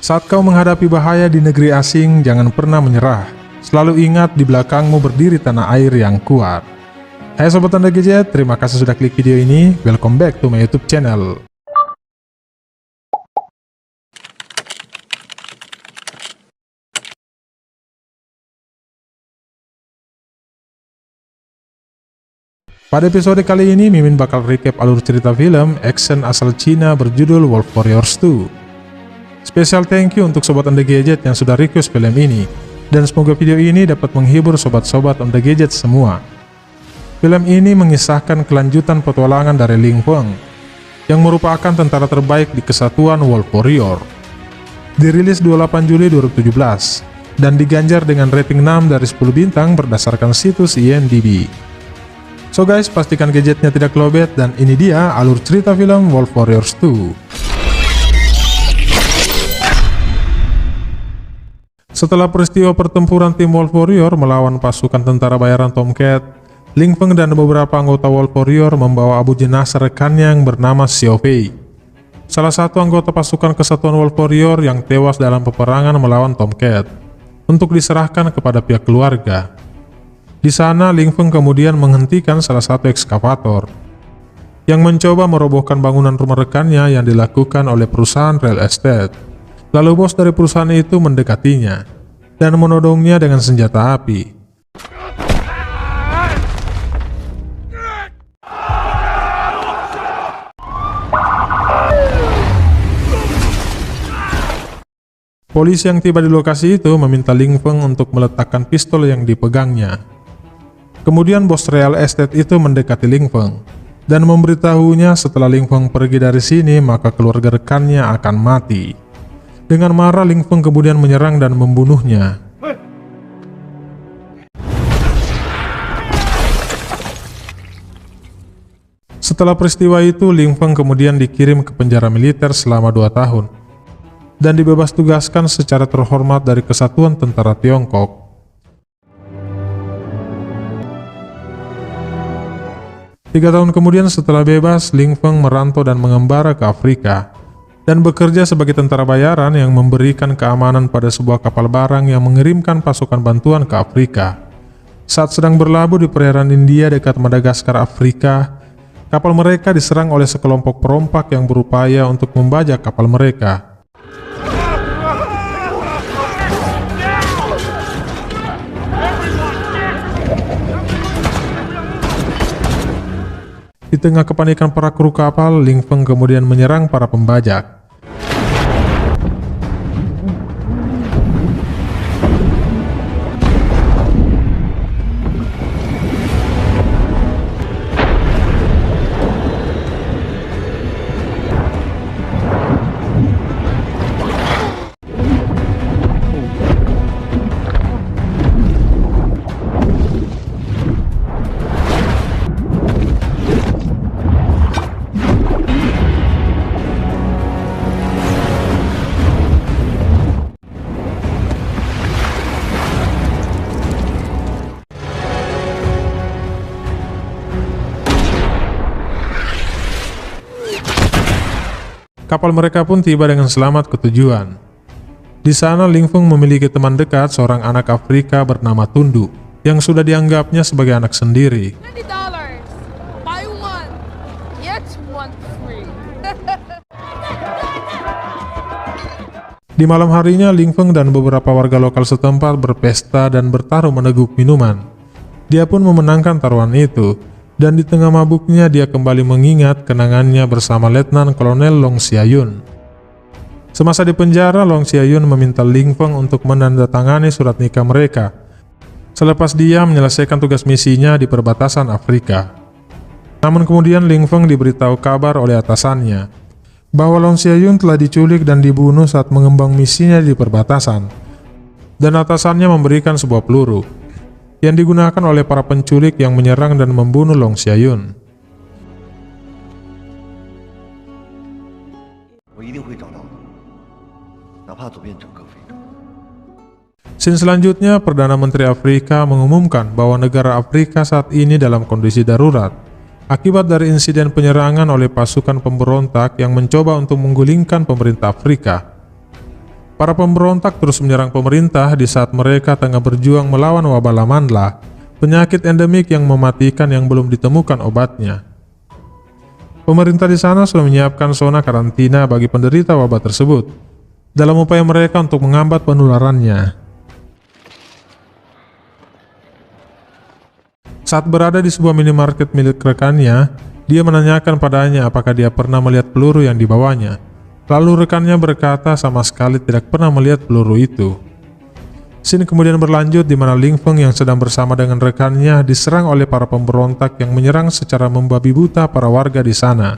Saat kau menghadapi bahaya di negeri asing, jangan pernah menyerah. Selalu ingat di belakangmu berdiri tanah air yang kuat. Hai Sobat Tanda Gadget, terima kasih sudah klik video ini. Welcome back to my YouTube channel. Pada episode kali ini, Mimin bakal recap alur cerita film action asal Cina berjudul Wolf Warriors 2. Spesial thank you untuk Sobat Anda Gadget yang sudah request film ini, dan semoga video ini dapat menghibur sobat-sobat Anda Gadget semua. Film ini mengisahkan kelanjutan petualangan dari Ling Feng, yang merupakan tentara terbaik di kesatuan Wolf Warrior. Dirilis 28 Juli 2017, dan diganjar dengan rating 6 dari 10 bintang berdasarkan situs IMDb. So guys, pastikan gadgetnya tidak lowbat, dan ini dia alur cerita film Wolf Warriors 2. Setelah peristiwa pertempuran tim Wolf Warrior melawan pasukan tentara bayaran Tomcat, Ling Feng dan beberapa anggota Wolf Warrior membawa abu jenazah rekannya yang bernama Xiao Fei, salah satu anggota pasukan kesatuan Wolf Warrior yang tewas dalam peperangan melawan Tomcat, untuk diserahkan kepada pihak keluarga. Di sana, Ling Feng kemudian menghentikan salah satu ekskavator yang mencoba merobohkan bangunan rumah rekannya yang dilakukan oleh perusahaan real estate. Lalu bos dari perusahaan itu mendekatinya dan menodongnya dengan senjata api. Polisi yang tiba di lokasi itu meminta Ling Feng untuk meletakkan pistol yang dipegangnya. Kemudian bos real estate itu mendekati Ling Feng dan memberitahunya setelah Ling Feng pergi dari sini maka keluarga rekannya akan mati. Dengan marah, Ling Feng kemudian menyerang dan membunuhnya. Setelah peristiwa itu, Ling Feng kemudian dikirim ke penjara militer selama 2 tahun dan dibebas tugaskan secara terhormat dari Kesatuan Tentara Tiongkok. Tiga tahun kemudian setelah bebas, Ling Feng merantau dan mengembara ke Afrika dan bekerja sebagai tentara bayaran yang memberikan keamanan pada sebuah kapal barang yang mengirimkan pasukan bantuan ke Afrika. Saat sedang berlabuh di perairan India dekat Madagaskar, Afrika, kapal mereka diserang oleh sekelompok perompak yang berupaya untuk membajak kapal mereka. Di tengah kepanikan para kru kapal, Ling Feng kemudian menyerang para pembajak. Kapal mereka pun tiba dengan selamat ke tujuan. Di sana, Ling Feng memiliki teman dekat, seorang anak Afrika bernama Tundu, yang sudah dianggapnya sebagai anak sendiri. $20. Buy one, get one free. Di malam harinya, Ling Feng dan beberapa warga lokal setempat berpesta dan bertaruh meneguk minuman. Dia pun memenangkan taruhan itu. Dan di tengah mabuknya dia kembali mengingat kenangannya bersama Letnan Kolonel Long Xiayun. Semasa di penjara, Long Xiayun meminta Ling Feng untuk menandatangani surat nikah mereka selepas dia menyelesaikan tugas misinya di perbatasan Afrika. Namun kemudian Ling Feng diberitahu kabar oleh atasannya bahwa Long Xiayun telah diculik dan dibunuh saat mengembang misinya di perbatasan, dan atasannya memberikan sebuah peluru yang digunakan oleh para penculik yang menyerang dan membunuh Long Xiayun. Scene selanjutnya, Perdana Menteri Afrika mengumumkan bahwa negara Afrika saat ini dalam kondisi darurat akibat dari insiden penyerangan oleh pasukan pemberontak yang mencoba untuk menggulingkan pemerintah Afrika. Para pemberontak terus menyerang pemerintah di saat mereka tengah berjuang melawan wabah Lamanla, penyakit endemik yang mematikan yang belum ditemukan obatnya. Pemerintah di sana sudah menyiapkan zona karantina bagi penderita wabah tersebut, dalam upaya mereka untuk menghambat penularannya. Saat berada di sebuah minimarket milik rekannya, dia menanyakan padanya apakah dia pernah melihat peluru yang dibawanya. Lalu rekannya berkata sama sekali tidak pernah melihat peluru itu. Scene kemudian berlanjut di mana Ling Feng yang sedang bersama dengan rekannya diserang oleh para pemberontak yang menyerang secara membabi buta para warga di sana.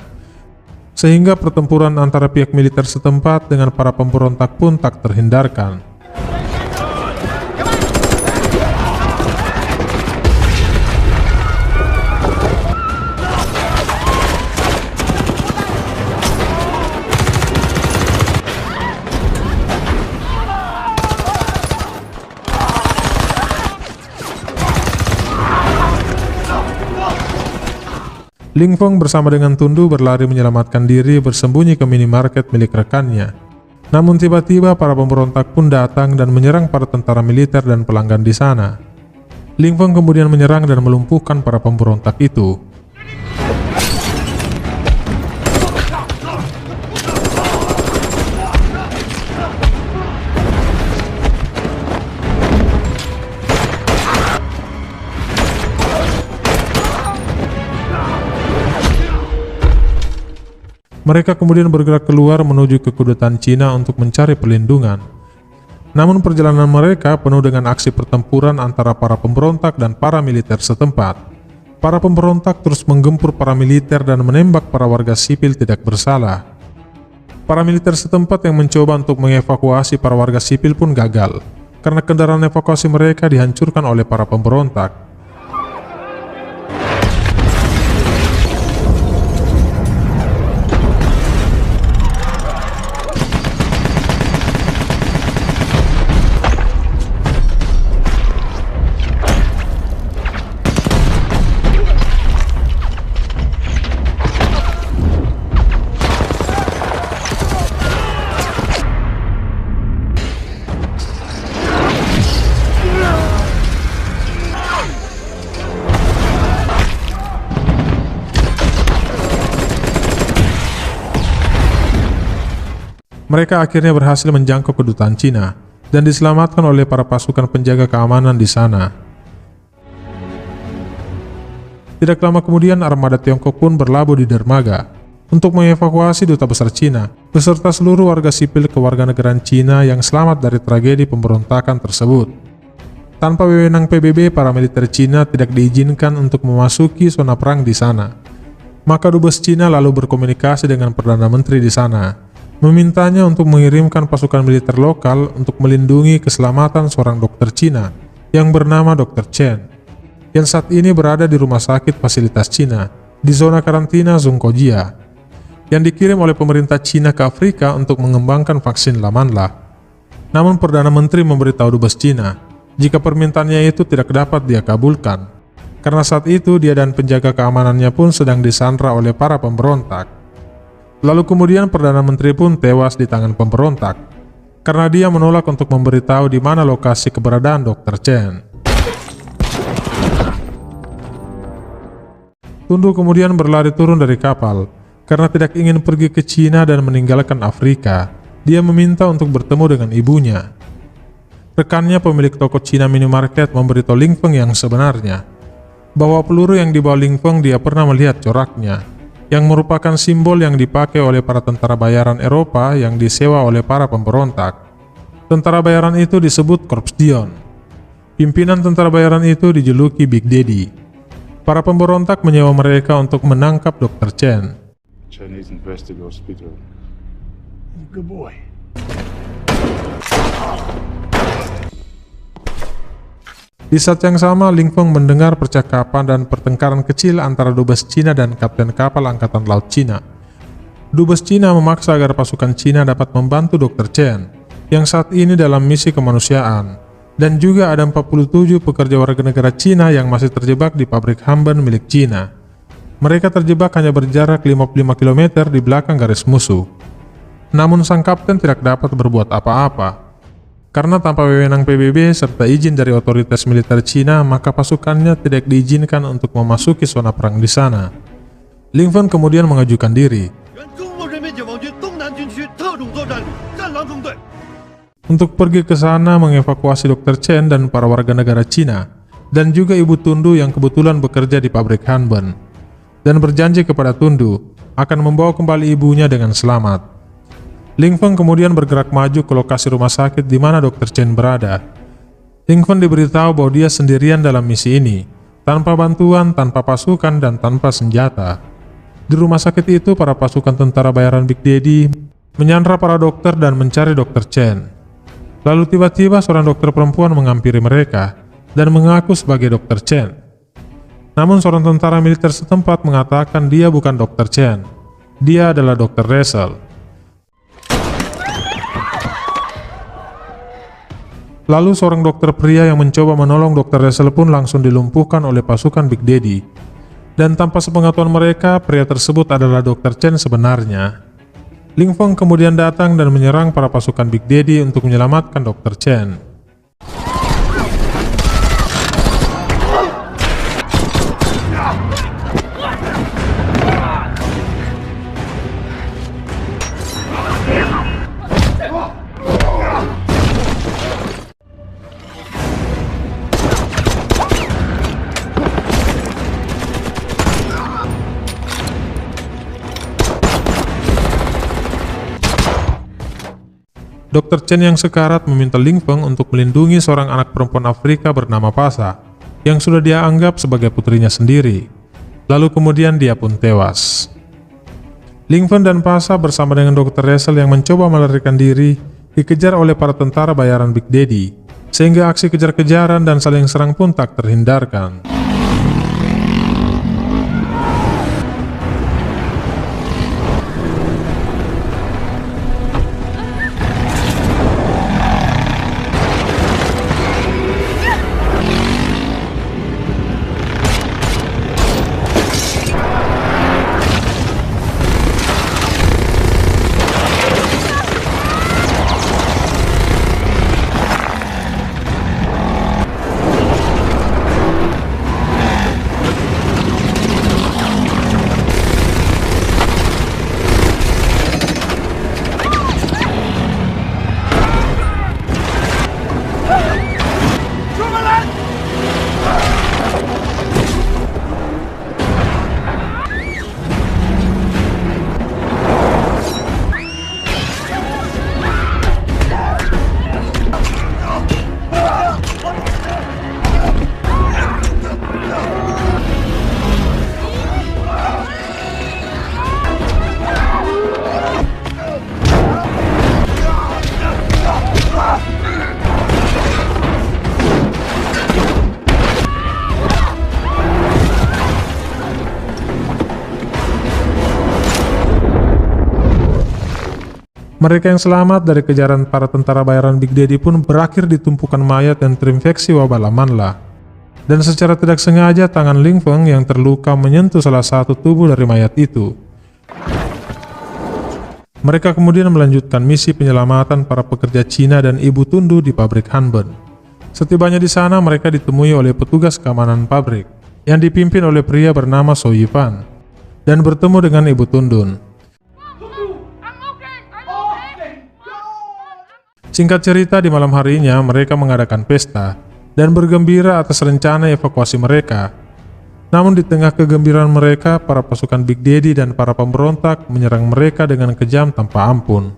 Sehingga pertempuran antara pihak militer setempat dengan para pemberontak pun tak terhindarkan. Ling Feng bersama dengan Tundu berlari menyelamatkan diri bersembunyi ke minimarket milik rekannya. Namun tiba-tiba para pemberontak pun datang dan menyerang para tentara militer dan pelanggan di sana. Ling Feng kemudian menyerang dan melumpuhkan para pemberontak itu. Mereka kemudian bergerak keluar menuju ke kedutaan Cina untuk mencari perlindungan. Namun perjalanan mereka penuh dengan aksi pertempuran antara para pemberontak dan para militer setempat. Para pemberontak terus menggempur para militer dan menembak para warga sipil tidak bersalah. Para militer setempat yang mencoba untuk mengevakuasi para warga sipil pun gagal, karena kendaraan evakuasi mereka dihancurkan oleh para pemberontak. Mereka akhirnya berhasil menjangkau kedutaan Cina dan diselamatkan oleh para pasukan penjaga keamanan di sana. Tidak lama kemudian armada Tiongkok pun berlabuh di dermaga untuk mengevakuasi duta besar Cina beserta seluruh warga sipil kewarganegaraan Cina yang selamat dari tragedi pemberontakan tersebut. Tanpa wewenang PBB, para militer Cina tidak diizinkan untuk memasuki zona perang di sana. Maka dubes Cina lalu berkomunikasi dengan Perdana Menteri di sana, memintanya untuk mengirimkan pasukan militer lokal untuk melindungi keselamatan seorang dokter Cina yang bernama Dr. Chen, yang saat ini berada di rumah sakit fasilitas Cina di zona karantina Zhongkojia, yang dikirim oleh pemerintah Cina ke Afrika untuk mengembangkan vaksin Lamanla. Namun Perdana Menteri memberitahu dubes Cina jika permintaannya itu tidak dapat dia kabulkan, karena saat itu dia dan penjaga keamanannya pun sedang disandra oleh para pemberontak. Lalu kemudian Perdana Menteri pun tewas di tangan pemberontak karena dia menolak untuk memberitahu di mana lokasi keberadaan Dr. Chen. Tundu kemudian berlari turun dari kapal karena tidak ingin pergi ke Cina dan meninggalkan Afrika. Dia meminta untuk bertemu dengan ibunya. Rekannya pemilik toko Cina minimarket memberitahu Ling Feng yang sebenarnya, bahwa peluru yang dibawa Ling Feng dia pernah melihat coraknya, yang merupakan simbol yang dipakai oleh para tentara bayaran Eropa yang disewa oleh para pemberontak. Tentara bayaran itu disebut Korps Dion. Pimpinan tentara bayaran itu dijuluki Big Daddy. Para pemberontak menyewa mereka untuk menangkap Dr. Chen. Chinese investigator hospital. Good boy. Di saat yang sama, Ling Feng mendengar percakapan dan pertengkaran kecil antara dubes Cina dan kapten kapal Angkatan Laut Cina. Dubes Cina memaksa agar pasukan Cina dapat membantu Dr. Chen, yang saat ini dalam misi kemanusiaan, dan juga ada 47 pekerja warga negara Cina yang masih terjebak di pabrik Hamban milik Cina. Mereka terjebak hanya berjarak 55 km di belakang garis musuh. Namun sang kapten tidak dapat berbuat apa-apa. Karena tanpa wewenang PBB serta izin dari otoritas militer Cina, maka pasukannya tidak diizinkan untuk memasuki zona perang di sana. Ling Feng kemudian mengajukan diri untuk pergi ke sana mengevakuasi Dr. Chen dan para warga negara Cina, dan juga Ibu Tundu yang kebetulan bekerja di pabrik Hanben, dan berjanji kepada Tundu akan membawa kembali ibunya dengan selamat. Ling Feng kemudian bergerak maju ke lokasi rumah sakit di mana Dr. Chen berada. Ling Feng diberitahu bahwa dia sendirian dalam misi ini, tanpa bantuan, tanpa pasukan, dan tanpa senjata. Di rumah sakit itu, para pasukan tentara bayaran Big Daddy menyandra para dokter dan mencari Dr. Chen. Lalu tiba-tiba seorang dokter perempuan menghampiri mereka dan mengaku sebagai Dr. Chen. Namun seorang tentara militer setempat mengatakan dia bukan Dr. Chen, dia adalah Dr. Russell. Lalu seorang dokter pria yang mencoba menolong Dr. Russell pun langsung dilumpuhkan oleh pasukan Big Daddy. Dan tanpa sepengetahuan mereka, pria tersebut adalah Dr. Chen sebenarnya. Ling Feng kemudian datang dan menyerang para pasukan Big Daddy untuk menyelamatkan Dr. Chen. Dr. Chen yang sekarat meminta Ling Feng untuk melindungi seorang anak perempuan Afrika bernama Pasha, yang sudah dia anggap sebagai putrinya sendiri. Lalu kemudian dia pun tewas. Ling Feng dan Pasha bersama dengan Dr. Russell yang mencoba melarikan diri, dikejar oleh para tentara bayaran Big Daddy, sehingga aksi kejar-kejaran dan saling serang pun tak terhindarkan. Mereka yang selamat dari kejaran para tentara bayaran Big Daddy pun berakhir di tumpukan mayat yang terinfeksi wabah Lamanla. Dan secara tidak sengaja tangan Ling Feng yang terluka menyentuh salah satu tubuh dari mayat itu. Mereka kemudian melanjutkan misi penyelamatan para pekerja Cina dan Ibu Tundu di pabrik Hanben. Setibanya di sana, mereka ditemui oleh petugas keamanan pabrik yang dipimpin oleh pria bernama So Yifan dan bertemu dengan Ibu Tundun. Singkat cerita, di malam harinya mereka mengadakan pesta dan bergembira atas rencana evakuasi mereka. Namun di tengah kegembiraan mereka, para pasukan Big Daddy dan para pemberontak menyerang mereka dengan kejam tanpa ampun.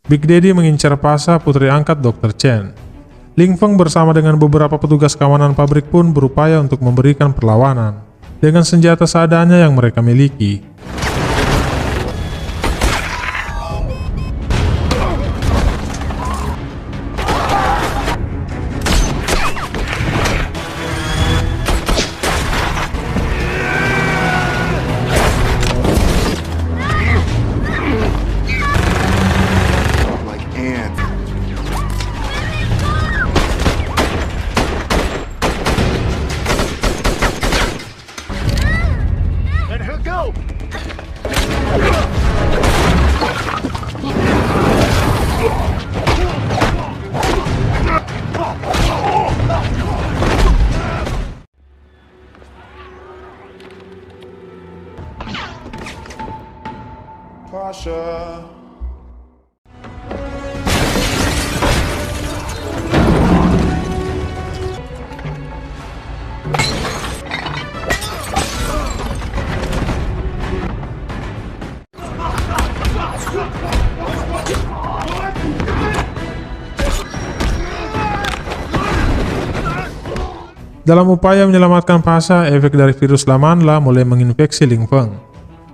Big Daddy mengincar Pasha, putri angkat Dr. Chen. Ling Feng bersama dengan beberapa petugas keamanan pabrik pun berupaya untuk memberikan perlawanan dengan senjata seadanya yang mereka miliki. Dalam upaya menyelamatkan Pasha, efek dari virus Lamanla mulai menginfeksi Ling Feng,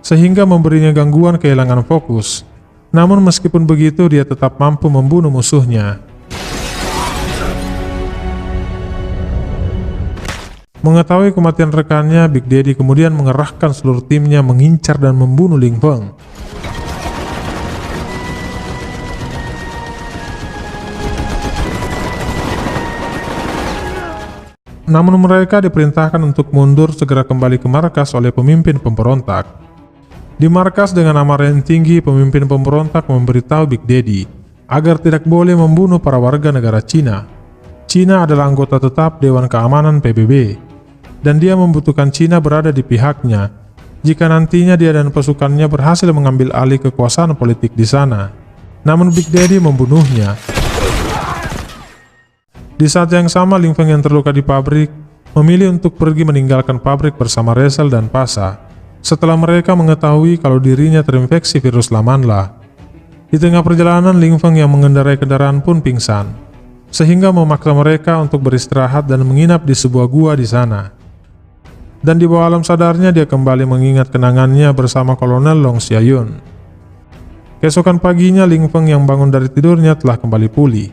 sehingga memberinya gangguan kehilangan fokus. Namun meskipun begitu, dia tetap mampu membunuh musuhnya. Mengetahui kematian rekannya, Big Daddy kemudian mengerahkan seluruh timnya mengincar dan membunuh Ling Feng. Namun mereka diperintahkan untuk mundur segera kembali ke markas oleh pemimpin pemberontak. Di markas dengan amarah yang tinggi, pemimpin pemberontak memberitahu Big Daddy agar tidak boleh membunuh para warga negara Cina. Cina adalah anggota tetap Dewan Keamanan PBB, dan dia membutuhkan Cina berada di pihaknya jika nantinya dia dan pasukannya berhasil mengambil alih kekuasaan politik di sana. Namun Big Daddy membunuhnya. Di saat yang sama, Ling Feng yang terluka di pabrik memilih untuk pergi meninggalkan pabrik bersama Rachel dan Pasha setelah mereka mengetahui kalau dirinya terinfeksi virus Lamanla. Di tengah perjalanan, Ling Feng yang mengendarai kendaraan pun pingsan, sehingga memaksa mereka untuk beristirahat dan menginap di sebuah gua di sana. Dan di bawah alam sadarnya dia kembali mengingat kenangannya bersama Kolonel Long Xiayun. Keesokan paginya, Ling Feng yang bangun dari tidurnya telah kembali pulih,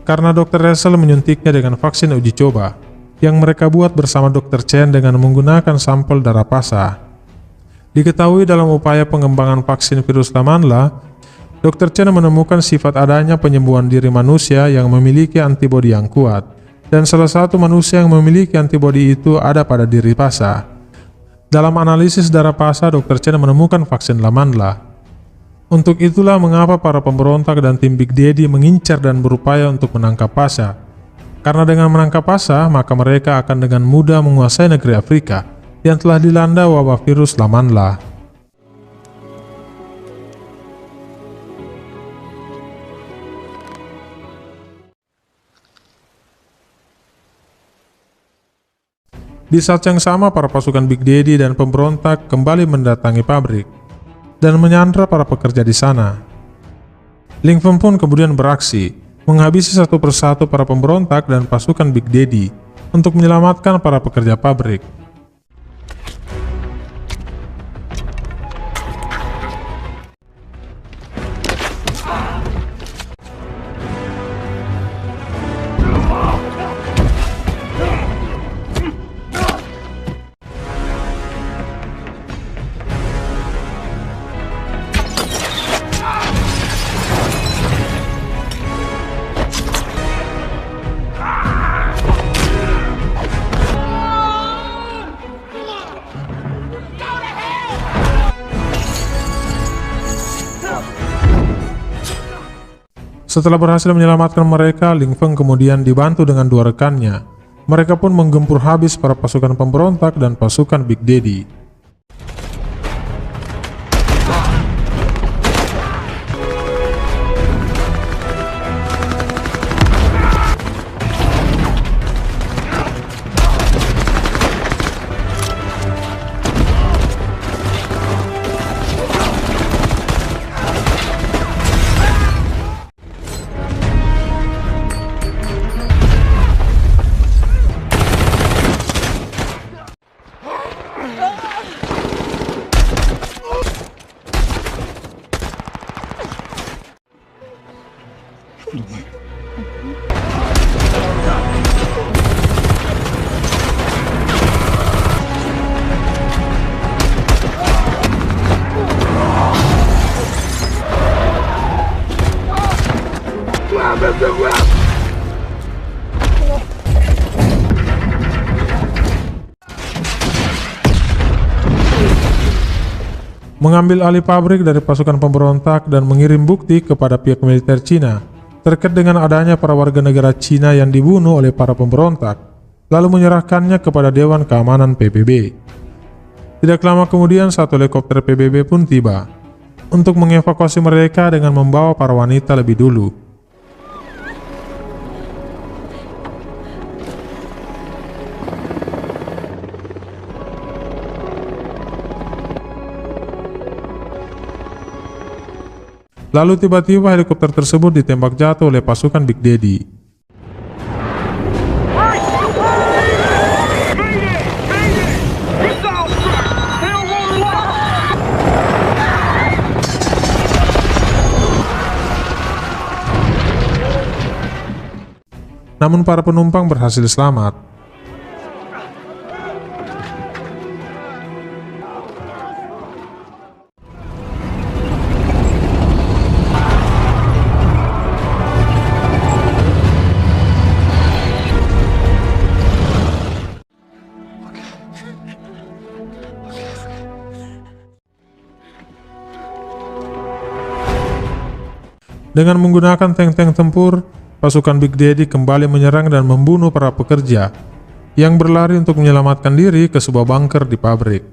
karena Dr. Rachel menyuntiknya dengan vaksin uji coba yang mereka buat bersama Dr. Chen dengan menggunakan sampel darah Pasha. Diketahui dalam upaya pengembangan vaksin virus Lamanla, Dr. Chen menemukan sifat adanya penyembuhan diri manusia yang memiliki antibodi yang kuat, dan salah satu manusia yang memiliki antibodi itu ada pada diri Pasha. Dalam analisis darah Pasha, Dr. Chen menemukan vaksin Lamanla. Untuk itulah mengapa para pemberontak dan tim Big Daddy mengincar dan berupaya untuk menangkap Pasha. Karena dengan menangkap Pasha, maka mereka akan dengan mudah menguasai negeri Afrika yang telah dilanda wabah virus Lamanla. Di saat yang sama, para pasukan Big Daddy dan pemberontak kembali mendatangi pabrik dan menyandra para pekerja di sana. Ling Feng pun kemudian beraksi, menghabisi satu persatu para pemberontak dan pasukan Big Daddy untuk menyelamatkan para pekerja pabrik. Setelah berhasil menyelamatkan mereka, Ling Feng kemudian dibantu dengan dua rekannya. Mereka pun menggempur habis para pasukan pemberontak dan pasukan Big Daddy. Mengambil alih pabrik dari pasukan pemberontak dan mengirim bukti kepada pihak militer Cina terkait dengan adanya para warga negara Cina yang dibunuh oleh para pemberontak, lalu menyerahkannya kepada Dewan Keamanan PBB. Tidak lama kemudian, satu helikopter PBB pun tiba untuk mengevakuasi mereka dengan membawa para wanita lebih dulu. Lalu tiba-tiba helikopter tersebut ditembak jatuh oleh pasukan Big Daddy. namun para penumpang berhasil selamat. Dengan menggunakan tank-tank tempur, pasukan Big Daddy kembali menyerang dan membunuh para pekerja yang berlari untuk menyelamatkan diri ke sebuah bunker di pabrik.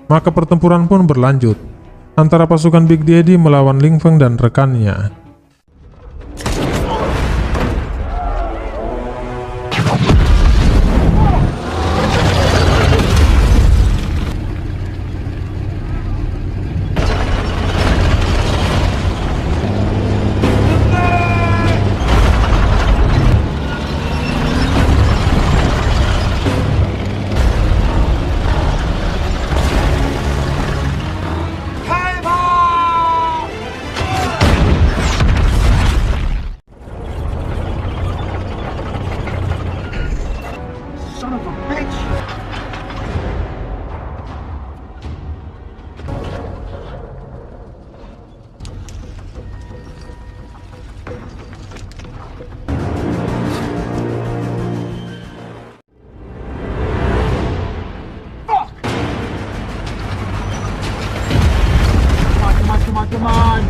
Maka pertempuran pun berlanjut antara pasukan Big Daddy melawan Ling Feng dan rekannya. Come on!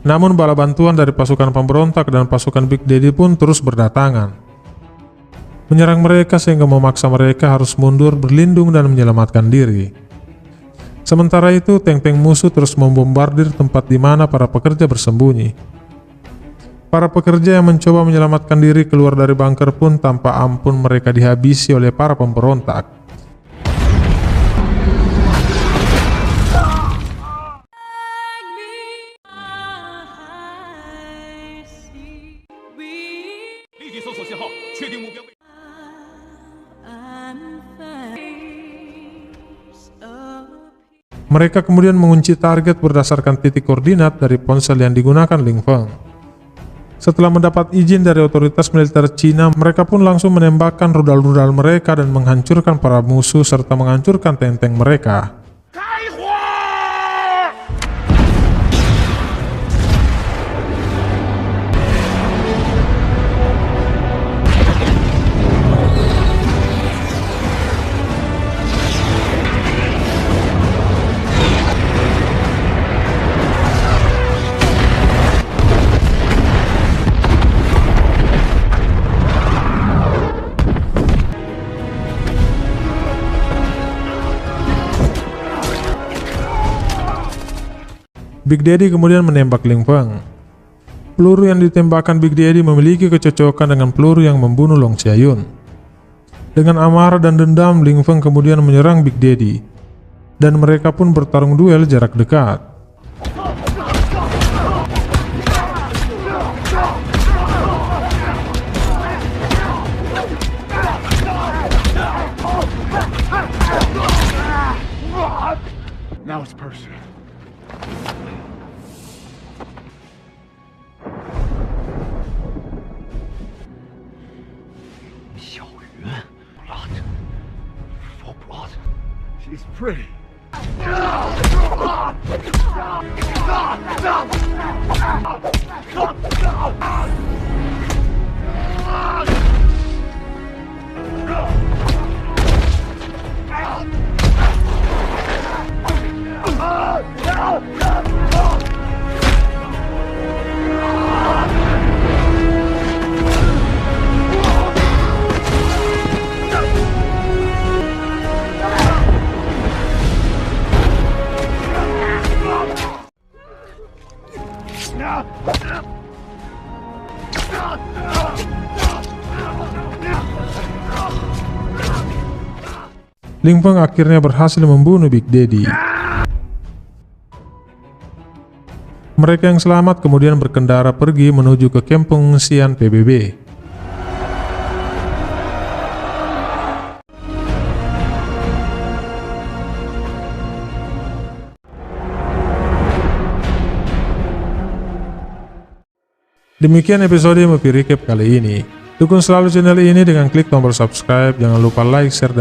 Namun bala bantuan dari pasukan pemberontak dan pasukan Big Daddy pun terus berdatangan, menyerang mereka sehingga memaksa mereka harus mundur, berlindung dan menyelamatkan diri. Sementara itu, tank-tank musuh terus membombardir tempat di mana para pekerja bersembunyi. Para pekerja yang mencoba menyelamatkan diri keluar dari bunker pun tanpa ampun mereka dihabisi oleh para pemberontak. Mereka kemudian mengunci target berdasarkan titik koordinat dari ponsel yang digunakan Ling Feng. Setelah mendapat izin dari otoritas militer Cina, mereka pun langsung menembakkan rudal-rudal mereka dan menghancurkan para musuh serta menghancurkan tank-tank mereka. Big Daddy kemudian menembak Ling Feng. Peluru yang ditembakkan Big Daddy memiliki kecocokan dengan peluru yang membunuh Long Xiayun. Dengan amarah dan dendam, Ling Feng kemudian menyerang Big Daddy, dan mereka pun bertarung duel jarak dekat. Now it's personal. She's pretty. Ling Feng akhirnya berhasil membunuh Big Daddy. Mereka yang selamat kemudian berkendara pergi menuju ke kamp pengungsian PBB. Demikian episode Movie Recap kali ini. Dukung selalu channel ini dengan klik tombol subscribe, jangan lupa like, share, dan